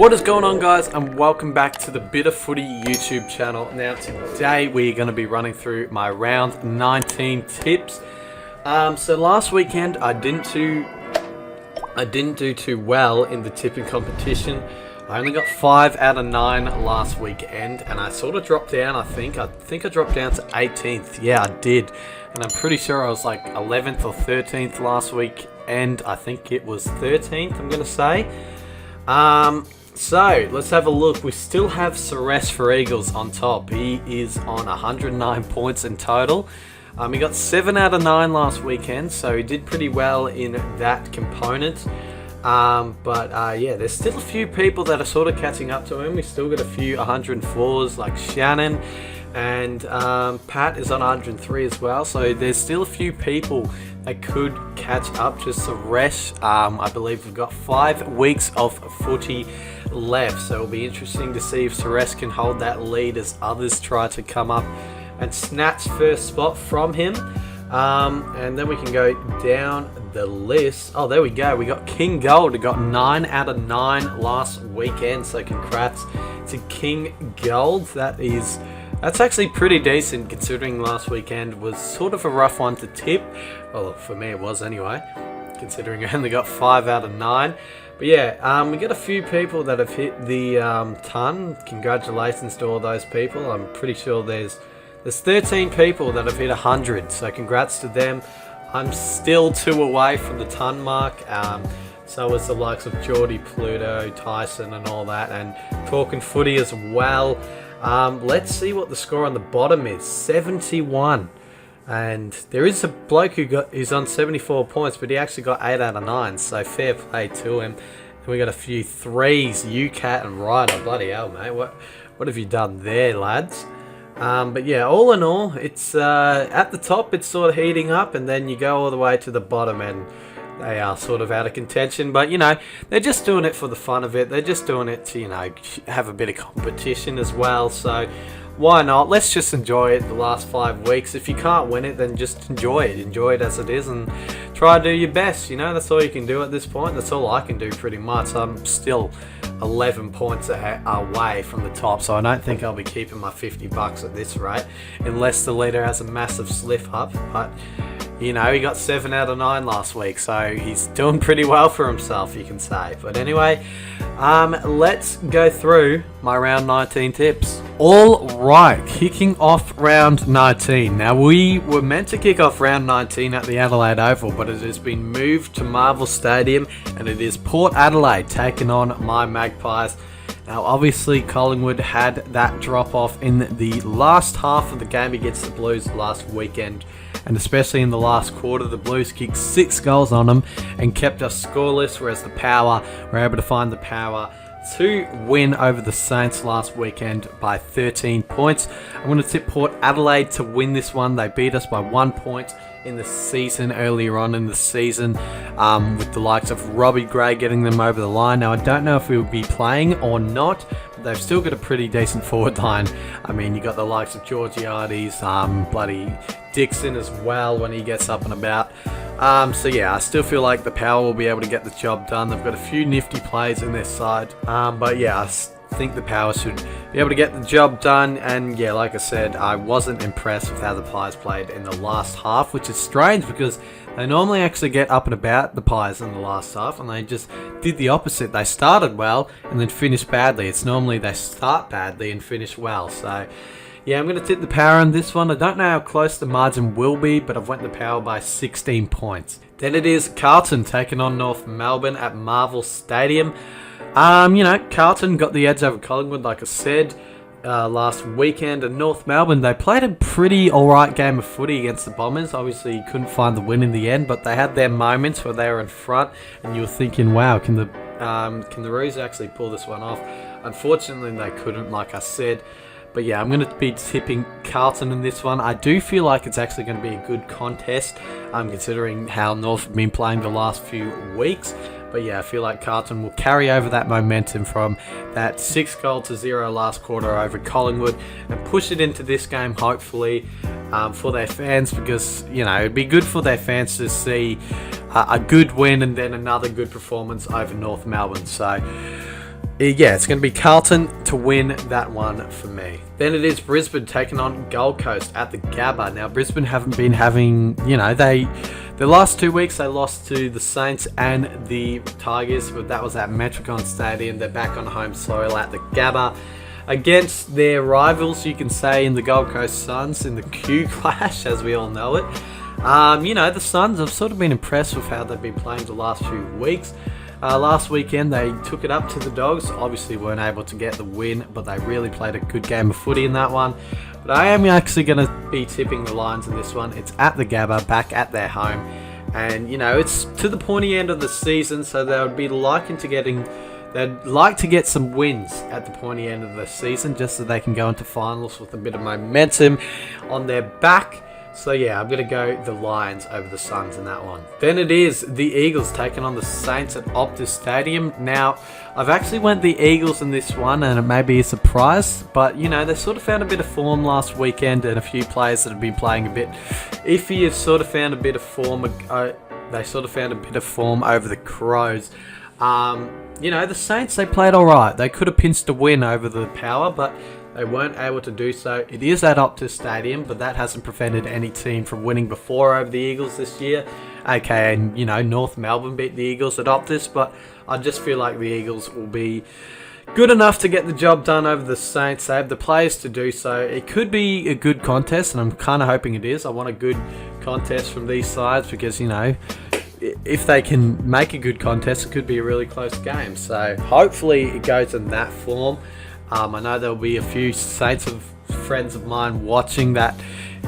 What is going on, guys, and welcome back to the Bit of Footy YouTube channel. Now today we're going to be running through my round 19 tips. So last weekend I didn't do too well in the tipping competition. I only got 5 out of 9 last weekend, and I sort of dropped down. I think I dropped down to 18th. Yeah, I did, and I'm pretty sure I was like 11th or 13th last week, and I think it was 13th. I'm gonna say. So let's have a look. We still have Suresh for Eagles on top. He is on 109 points in total. He got 7 out of 9 last weekend, so he did pretty well in that component. Yeah, there's still a few people that are sort of catching up to him. We still got a few 104s like Shannon, and Pat is on 103 as well. So there's still a few people that could catch up to Suresh. I believe we've got 5 weeks of footy left, so it'll be interesting to see if Suresh can hold that lead as others try to come up and snatch first spot from him. And then we can go down the list. Oh, there we go. We got King Gold. He got 9 out of 9 last weekend, so congrats to King Gold. That's actually pretty decent considering last weekend was sort of a rough one to tip. Well, for me it was anyway, considering I only got 5 out of 9. But yeah, we got a few people that have hit the ton. Congratulations to all those people. I'm pretty sure there's 13 people that have hit 100, so congrats to them. I'm still 2 away from the ton mark. So is the likes of Geordie, Pluto, Tyson and all that, and Talking Footy as well. Let's see what the score on the bottom is. 71. And there is a bloke who's on 74 points, but he actually got 8 out of 9, so fair play to him. And we got a few 3s, UCat and Ryder. Bloody hell, mate. What have you done there, lads? But yeah, all in all, it's at the top, it's sort of heating up, and then you go all the way to the bottom, and they are sort of out of contention. But, you know, they're just doing it for the fun of it. They're just doing it to, you know, have a bit of competition as well. So why not? Let's just enjoy it the last 5 weeks. If you can't win it, then just enjoy it. Enjoy it as it is and try to do your best. You know, that's all you can do at this point. That's all I can do pretty much. I'm still 11 points away from the top, so I don't think I'll be keeping my $50 at this rate unless the leader has a massive slip up. But you know, he got 7 out of 9 last week, so he's doing pretty well for himself, you can say. But anyway, let's go through my round 19 tips. All right, kicking off round 19. Now, we were meant to kick off round 19 at the Adelaide Oval, but it has been moved to Marvel Stadium, and it is Port Adelaide taking on my Magpies. Now, obviously, Collingwood had that drop-off in the last half of the game against the Blues last weekend, and especially in the last quarter, the Blues kicked 6 goals on them and kept us scoreless, whereas the Power were able to find the power to win over the Saints last weekend by 13 points. I'm going to tip Port Adelaide to win this one. They beat us by 1 point in the season, earlier on in the season, with the likes of Robbie Gray getting them over the line. Now, I don't know if we will be playing or not, but they've still got a pretty decent forward line. I mean, you got the likes of Georgiades, bloody Dixon as well when he gets up and about. So yeah, I still feel like the Power will be able to get the job done. They've got a few nifty plays in their side, but yeah, I think the Power should be able to get the job done. And yeah, like I said, I wasn't impressed with how the Pies played in the last half, which is strange because they normally actually get up and about, the Pies, in the last half, and they just did the opposite. They started well and then finished badly. It's normally they start badly and finish well. So yeah, I'm going to tip the Power on this one. I don't know how close the margin will be, but I've went the Power by 16 points. Then it is Carlton taking on North Melbourne at Marvel Stadium. You know, Carlton got the edge over Collingwood, like I said, last weekend. And North Melbourne, they played a pretty alright game of footy against the Bombers. Obviously, you couldn't find the win in the end, but they had their moments where they were in front, and you were thinking, wow, can the Roos actually pull this one off? Unfortunately, they couldn't, like I said. But yeah, I'm going to be tipping Carlton in this one. I do feel like it's actually going to be a good contest, considering how North have been playing the last few weeks. But yeah, I feel like Carlton will carry over that momentum from that 6-0 last quarter over Collingwood and push it into this game, hopefully, for their fans, because, you know, it'd be good for their fans to see a good win and then another good performance over North Melbourne. So yeah, it's going to be Carlton to win that one for me. Then it is Brisbane taking on Gold Coast at the Gabba. Now, Brisbane haven't been having, the last 2 weeks they lost to the Saints and the Tigers, but that was at Metricon Stadium. They're back on home soil at the Gabba against their rivals, you can say, in the Gold Coast Suns in the Q Clash, as we all know it. The Suns, I've sort of been impressed with how they've been playing the last few weeks. Last weekend they took it up to the Dogs. Obviously weren't able to get the win, but they really played a good game of footy in that one. But I am actually going to be tipping the Lions in this one. It's at the Gabba, back at their home. And, it's to the pointy end of the season, so they would be they'd like to get some wins at the pointy end of the season, just so they can go into finals with a bit of momentum on their back. So yeah, I'm going to go the Lions over the Suns in that one. Then it is the Eagles taking on the Saints at Optus Stadium. Now, I've actually went the Eagles in this one, and it may be a surprise, but they sort of found a bit of form last weekend, and a few players that have been playing a bit iffy have sort of found a bit of form. They sort of found a bit of form over the Crows. The Saints, they played alright. They could have pinched a win over the Power, but they weren't able to do so. It is at Optus Stadium, but that hasn't prevented any team from winning before over the Eagles this year. Okay, and North Melbourne beat the Eagles at Optus, but I just feel like the Eagles will be good enough to get the job done over the Saints. They have the players to do so. It could be a good contest, and I'm kind of hoping it is. I want a good contest from these sides because, if they can make a good contest, it could be a really close game. So hopefully it goes in that form. I know there'll be a few Saints of friends of mine watching that.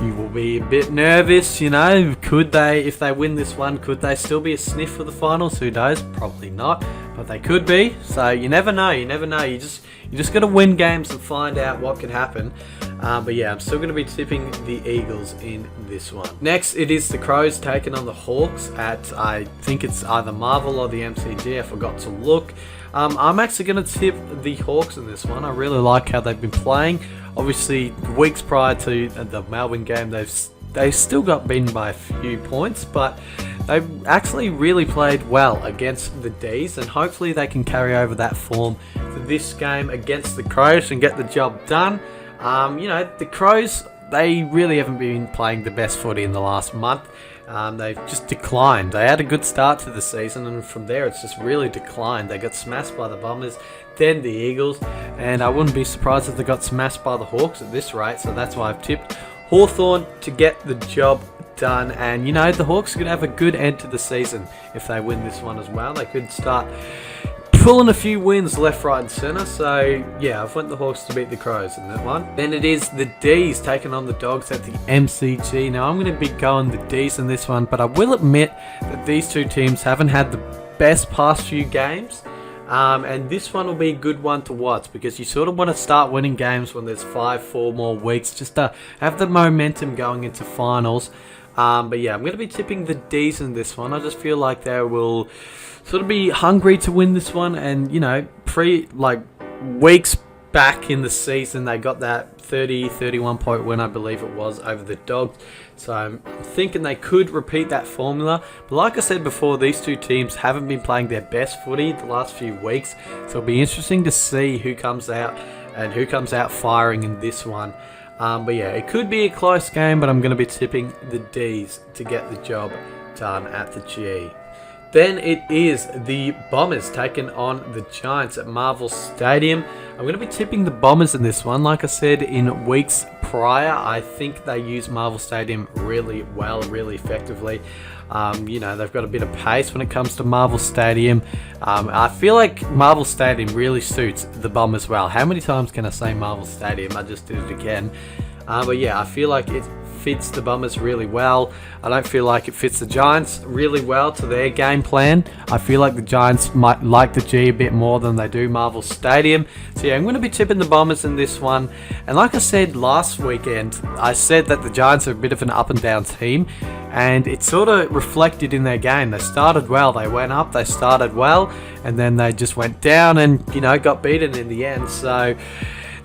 You will be a bit nervous, Could they, if they win this one, could they still be a sniff for the finals? Who knows? Probably not, but they could be. So you never know. You just got to win games and find out what can happen. But yeah, I'm still going to be tipping the Eagles in this one. Next, it is the Crows taking on the Hawks at, I think it's either Marvel or the MCG. I forgot to look. I'm actually going to tip the Hawks in this one. I really like how they've been playing. Obviously, weeks prior to the Melbourne game, they've still got beaten by a few points, but they've actually really played well against the D's, and hopefully they can carry over that form to this game against the Crows and get the job done. The Crows, they really haven't been playing the best footy in the last month. They've just declined. They had a good start to the season, and from there it's just really declined. They got smashed by the Bombers, then the Eagles, and I wouldn't be surprised if they got smashed by the Hawks at this rate. So that's why I've tipped Hawthorn to get the job done. And the Hawks could have a good end to the season if they win this one as well. They could start pulling a few wins left, right and centre. So yeah, I've went the Hawks to beat the Crows in that one. Then it is the D's taking on the Dogs at the MCG. Now I'm going to be going the D's in this one, but I will admit that these two teams haven't had the best past few games. And this one will be a good one to watch because you sort of want to start winning games when there's 4 more weeks just to have the momentum going into finals. But yeah, I'm going to be tipping the D's in this one. I just feel like they will sort of be hungry to win this one, and weeks back in the season they got that 31 point win, I believe it was, over the Dogs. So I'm thinking they could repeat that formula, but like I said before, these two teams haven't been playing their best footy the last few weeks, so it'll be interesting to see who comes out and who comes out firing in this one. But yeah, it could be a close game, but I'm going to be tipping the D's to get the job done at the G. Then it is the Bombers taking on the Giants at Marvel Stadium. I'm going to be tipping the Bombers in this one. Like I said in weeks prior, I think they use Marvel Stadium really well, really effectively. They've got a bit of pace when it comes to Marvel Stadium. I feel like Marvel Stadium really suits the Bombers well. How many times can I say Marvel Stadium? I just did it again. But yeah, I feel like it fits the Bombers really well. I don't feel like it fits the Giants really well to their game plan. I feel like the Giants might like the G a bit more than they do Marvel Stadium. So yeah, I'm going to be tipping the Bombers in this one. And like I said last weekend, I said that the Giants are a bit of an up and down team, and it sort of reflected in their game. They started well, they went up, they started well, and then they just went down and got beaten in the end. So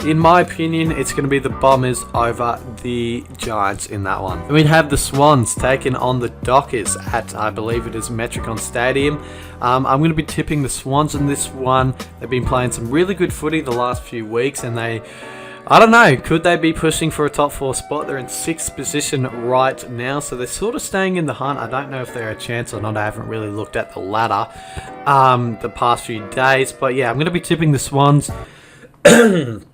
in my opinion, it's going to be the Bombers over the Giants in that one. And we'd have the Swans taking on the Dockers at, I believe it is Metricon Stadium. I'm going to be tipping the Swans in this one. They've been playing some really good footy the last few weeks, and I don't know, could they be pushing for a top 4 spot? They're in 6th position right now, so they're sort of staying in the hunt. I don't know if they're a chance or not. I haven't really looked at the ladder the past few days, but yeah, I'm going to be tipping the Swans. They've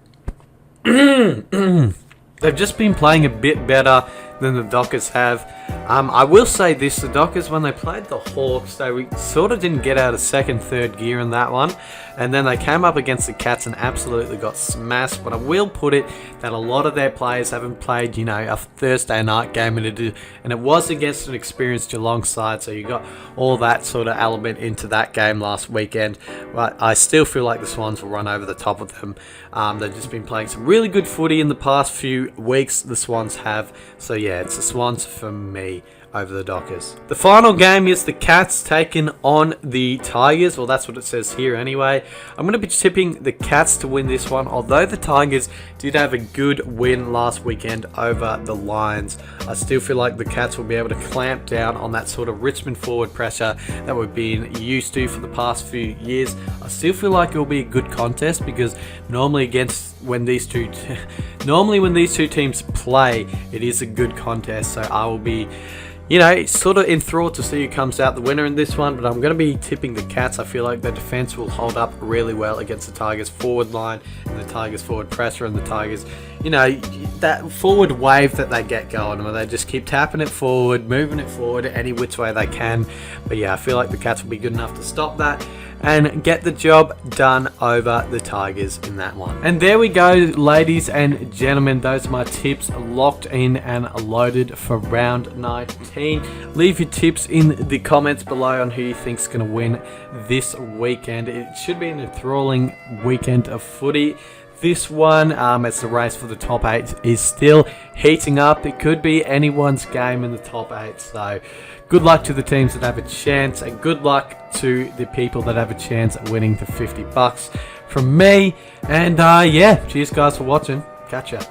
just been playing a bit better than the Dockers have. I will say this, the Dockers, when they played the Hawks, they sort of didn't get out of second, third gear in that one. And then they came up against the Cats and absolutely got smashed. But I will put it that a lot of their players haven't played, a Thursday night game. And it was against an experienced Geelong side. So you got all that sort of element into that game last weekend. But I still feel like the Swans will run over the top of them. They've just been playing some really good footy in the past few weeks, the Swans have. So yeah, it's the Swans for me over the Dockers. The final game is the Cats taking on the Tigers. Well, that's what it says here anyway. I'm going to be tipping the Cats to win this one, although the Tigers did have a good win last weekend over the Lions. I still feel like the Cats will be able to clamp down on that sort of Richmond forward pressure that we've been used to for the past few years. I still feel like it will be a good contest, because normally when these two teams play, it is a good contest. So I will be sort of enthralled to see who comes out the winner in this one, but I'm going to be tipping the Cats. I feel like the defense will hold up really well against the Tigers forward line and the Tigers forward pressure, and the Tigers, that forward wave that they get going where they just keep tapping it forward, moving it forward any which way they can. But yeah, I feel like the Cats will be good enough to stop that and get the job done over the Tigers in that one. And there we go, ladies and gentlemen. Those are my tips locked in and loaded for round 19. Leave your tips in the comments below on who you think is going to win this weekend. It should be an enthralling weekend of footy. This one, as the race for the top 8 is still heating up. It could be anyone's game in the top 8. So good luck to the teams that have a chance, and good luck to the people that have a chance at winning the $50 from me. And yeah, cheers guys for watching. Catch ya.